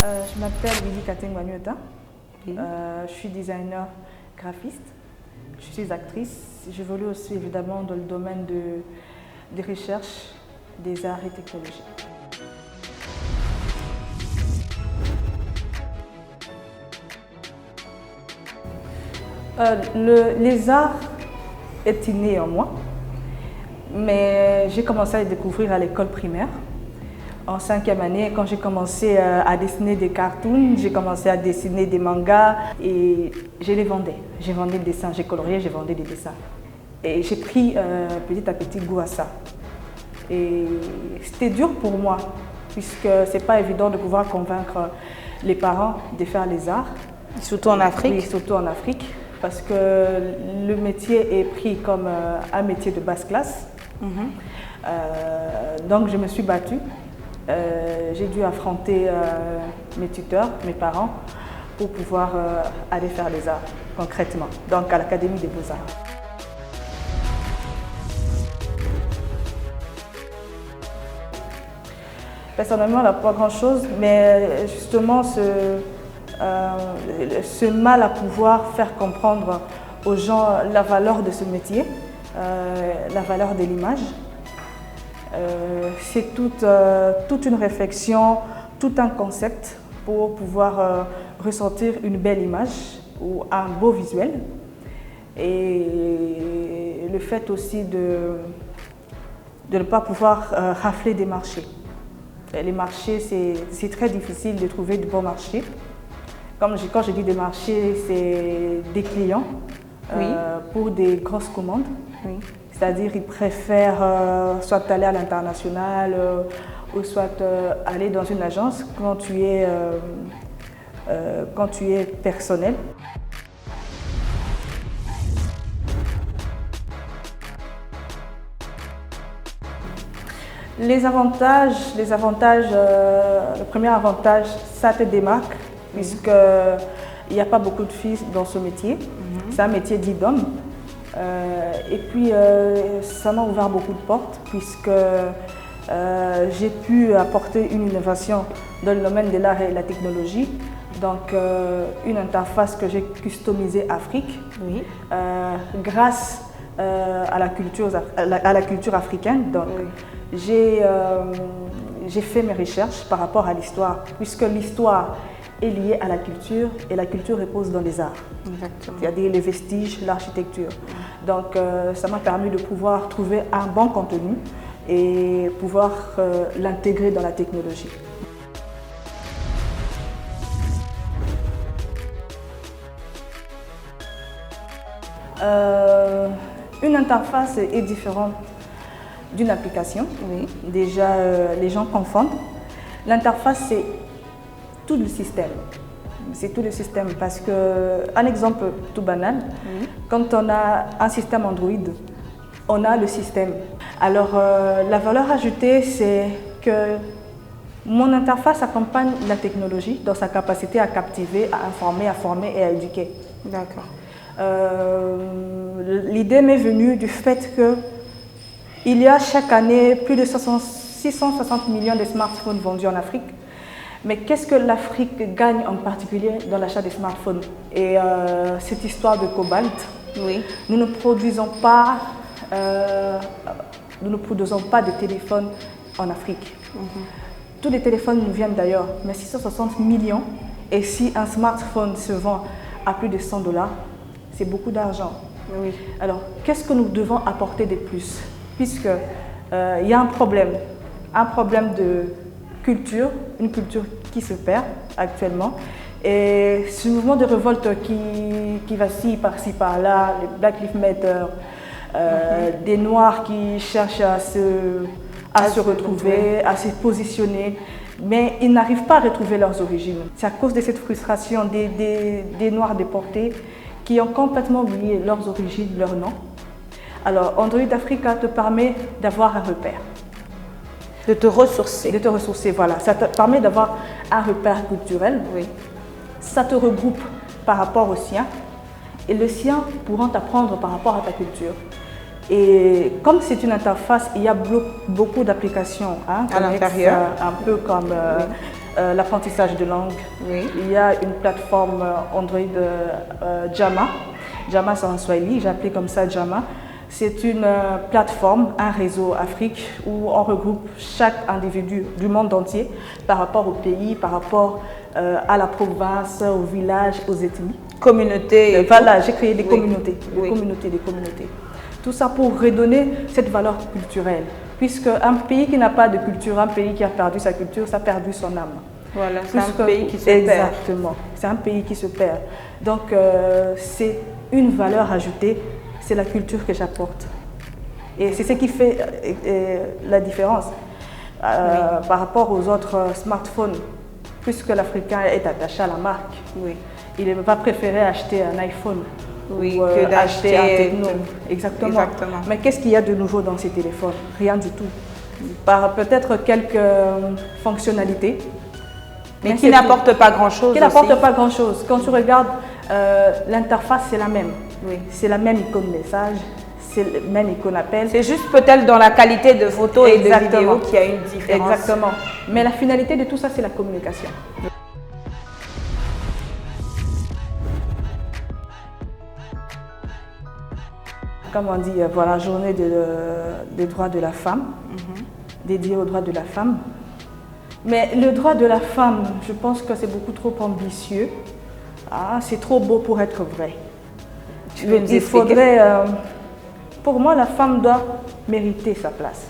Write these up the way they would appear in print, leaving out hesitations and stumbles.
Je m'appelle Lily Kating-Wanyota. Oui. Je suis designer graphiste. Je suis actrice. J'évolue aussi évidemment dans le domaine des recherches, des arts et technologies. Les arts est inné en moi, mais j'ai commencé à les découvrir à l'école primaire. En 5e année, quand j'ai commencé à dessiner des cartoons, j'ai commencé à dessiner des mangas et je les vendais. J'ai vendu des dessins, j'ai colorié, j'ai vendu des dessins. Et j'ai pris petit à petit goût à ça. Et c'était dur pour moi, puisque c'est pas évident de pouvoir convaincre les parents de faire les arts. Surtout en Afrique. Oui, surtout en Afrique, parce que le métier est pris comme un métier de basse classe. Donc je me suis battue. J'ai dû affronter mes tuteurs, mes parents, pour pouvoir aller faire les arts concrètement, donc à l'Académie des Beaux-Arts. Personnellement, elle n'a pas grand-chose, mais justement ce mal à pouvoir faire comprendre aux gens la valeur de ce métier, la valeur de l'image. C'est toute une réflexion, tout un concept pour pouvoir ressentir une belle image ou un beau visuel. Et le fait aussi de ne pas pouvoir rafler des marchés. Les marchés, c'est très difficile de trouver de bons marchés. Quand je dis des marchés, c'est des clients pour des grosses commandes. Oui. C'est-à-dire qu'ils préfèrent soit aller à l'international ou soit aller dans une agence quand tu es personnel. Les avantages, le premier avantage, ça te démarque, puisqu'il n'y a pas beaucoup de filles dans ce métier. C'est un métier dit d'homme. Et puis, ça m'a ouvert beaucoup de portes, puisque j'ai pu apporter une innovation dans le domaine de l'art et de la technologie. Donc, une interface que j'ai customisée Afrique, grâce à la culture africaine. Donc, j'ai fait mes recherches par rapport à l'histoire, puisque l'histoire est liée à la culture et la culture repose dans les arts. Exactement. C'est-à-dire les vestiges, l'architecture. Donc ça m'a permis de pouvoir trouver un bon contenu et pouvoir l'intégrer dans la technologie. Une interface est différente d'une application. Oui. Déjà, les gens confondent. L'interface, c'est tout le système. C'est tout le système parce que, un exemple tout banal, quand on a un système Android, on a le système. Alors, la valeur ajoutée, c'est que mon interface accompagne la technologie dans sa capacité à captiver, à informer, à former et à éduquer. D'accord. L'idée m'est venue du fait que il y a chaque année plus de 660 millions de smartphones vendus en Afrique. Mais qu'est-ce que l'Afrique gagne en particulier dans l'achat des smartphones? Et cette histoire de cobalt, nous ne produisons pas de téléphones en Afrique. Tous les téléphones nous viennent d'ailleurs, mais 660 millions. Et si un smartphone se vend à plus de 100 $, c'est beaucoup d'argent. Oui. Alors, qu'est-ce que nous devons apporter de plus? Puisque il y a un problème de culture, une culture qui se perd actuellement. Et ce mouvement de révolte qui vacille par-ci par-là, les Black Lives Matter, des Noirs qui cherchent à se retrouver, à se positionner, mais ils n'arrivent pas à retrouver leurs origines. C'est à cause de cette frustration des Noirs déportés qui ont complètement oublié leurs origines, leur nom. Alors, Android Africa te permet d'avoir un repère. De te ressourcer. De te ressourcer, voilà. Ça te permet d'avoir un repère culturel. Oui. Ça te regroupe par rapport au sien. Et le sien pourront t'apprendre par rapport à ta culture. Et comme c'est une interface, il y a beaucoup d'applications à l'intérieur. un peu comme l'apprentissage de langue. Oui. Il y a une plateforme Android Jama. Jama, c'est en Swahili, j'ai appelé comme ça Jama. C'est une plateforme, un réseau Afrique où on regroupe chaque individu du monde entier par rapport au pays, par rapport à la province, au village, aux ethnies. Communauté. Voilà, j'ai créé des communautés, Oui. des communautés. Tout ça pour redonner cette valeur culturelle. Puisque un pays qui n'a pas de culture, un pays qui a perdu sa culture, ça a perdu son âme. Voilà, c'est un pays qui se perd. perd. Exactement, c'est un pays qui se perd. Donc c'est une valeur ajoutée, c'est la culture que j'apporte. Et c'est ce qui fait la différence par rapport aux autres smartphones. Puisque l'Africain est attaché à la marque, Oui. il ne va pas préférer acheter un iPhone Oui, ou que acheter un d'acheter. Techno. Exactement. Exactement. Mais qu'est-ce qu'il y a de nouveau dans ces téléphones? Rien du tout. Par peut-être quelques fonctionnalités. Mais qui n'apporte pas grand-chose. Qui n'apporte pas grand-chose. Quand tu regardes, l'interface, c'est la même. Oui. C'est la même icône message, c'est le même icône appel. C'est juste peut-être dans la qualité de photos et de Exactement. vidéos qu'il y a une différence. Exactement. Mais la finalité de tout ça, c'est la communication. Comme on dit, voilà, journée des droits de la femme, dédiée aux droits de la femme. Mais le droit de la femme, je pense que c'est beaucoup trop ambitieux. Ah, c'est trop beau pour être vrai. Tu veux nous Il expliquer? faudrait, pour moi, la femme doit mériter sa place.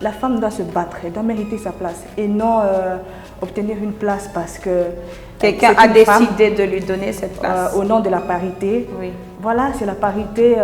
La femme doit se battre, elle doit mériter sa place et non obtenir une place parce que Quelqu'un c'est a une femme, décidé de lui donner cette place. au nom de la parité. Oui. Voilà, c'est la parité,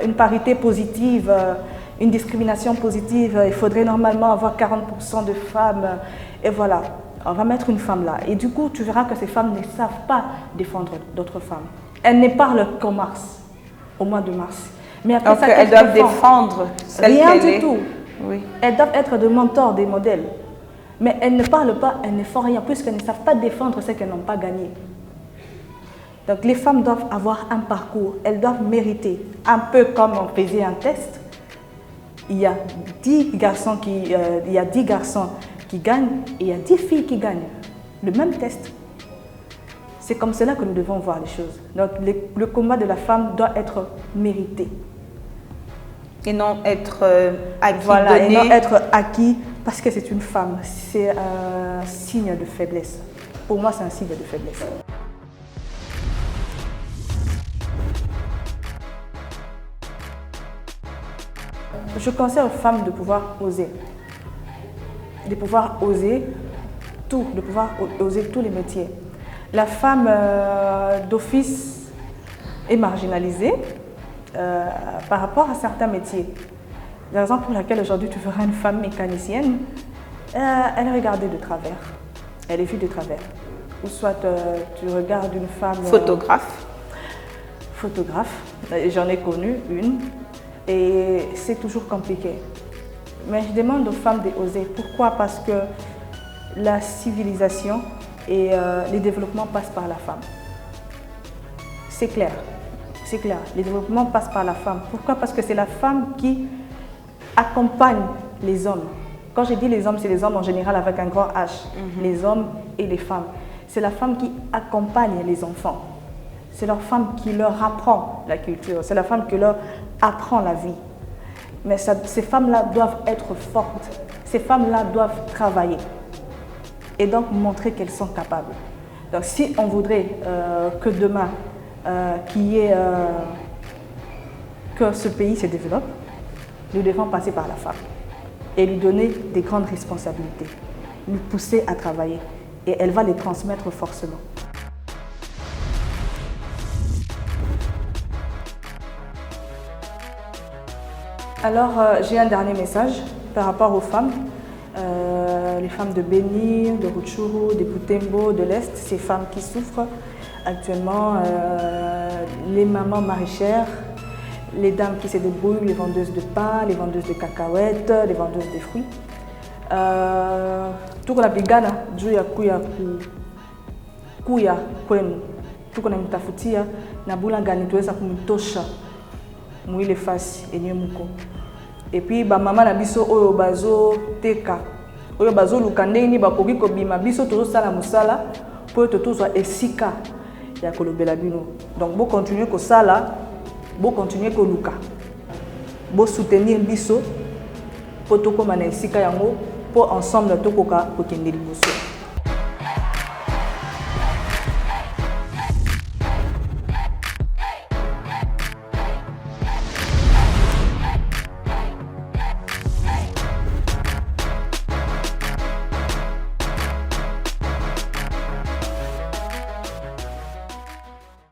une parité positive, une discrimination positive. Il faudrait normalement avoir 40% de femmes. Et voilà, on va mettre une femme là. Et du coup, tu verras que ces femmes ne savent pas défendre d'autres femmes. Elles ne parlent qu'en mars, au mois de mars. Mais après Donc ça, elles doivent défendre celle rien qu'elle du est. tout. Oui. Elles doivent être des mentors, des modèles. Mais elles ne parlent pas, elles ne font rien, puisqu'elles ne savent pas défendre ce qu'elles n'ont pas gagné. Donc les femmes doivent avoir un parcours, elles doivent mériter. Un peu comme on faisait un test, il y a 10 garçons qui gagnent et il y a 10 filles qui gagnent. Le même test. C'est comme cela que nous devons voir les choses. Donc le combat de la femme doit être mérité. Et non être acquis, Voilà, donné. et non être acquis parce que c'est une femme. C'est un signe de faiblesse. Pour moi, c'est un signe de faiblesse. Je conseille aux femmes de pouvoir oser. De pouvoir oser tout, de pouvoir oser tous les métiers. La femme d'office est marginalisée par rapport à certains métiers. La raison pour laquelle aujourd'hui tu verras une femme mécanicienne, elle est regardée de travers, elle est vue de travers. Ou soit tu regardes une femme… Photographe. Photographe, j'en ai connu une et c'est toujours compliqué. Mais je demande aux femmes d'oser. Pourquoi? Parce que la civilisation et les développements passent par la femme. C'est clair, c'est clair. Les développements passent par la femme. Pourquoi? Parce que c'est la femme qui accompagne les hommes. Quand je dis les hommes, c'est les hommes en général avec un grand H. Les hommes et les femmes. C'est la femme qui accompagne les enfants. C'est la femme qui leur apprend la culture. C'est la femme qui leur apprend la vie. Mais ces femmes-là doivent être fortes. Ces femmes-là doivent travailler. Et donc montrer qu'elles sont capables. Donc si on voudrait que demain, que ce pays se développe, nous devons passer par la femme et lui donner des grandes responsabilités, lui pousser à travailler et elle va les transmettre forcément. Alors j'ai un dernier message par rapport aux femmes, les femmes de Béni, de Rutshuru, de Butembo, de l'Est, ces femmes qui souffrent actuellement, les mamans maraîchères, les dames qui se débrouillent, les vendeuses de pain, les vendeuses de cacahuètes, les vendeuses de fruits. Tuko napigana juu ya kuya kwenu, tuko namtafutia na bula gani tuweza kumtosha mwile fasi enye muko. Et puis ba mama na biso oyo bazo teka oyo bazoluka ndenge bakoki kobima biso tozosala mosala po tozwa esika ya kolobela bino. Donc bo continuer kosala, bo continuer koluka, bo soutenir biso po tokoma na esika yango po ensemble tokoka kokende liboso.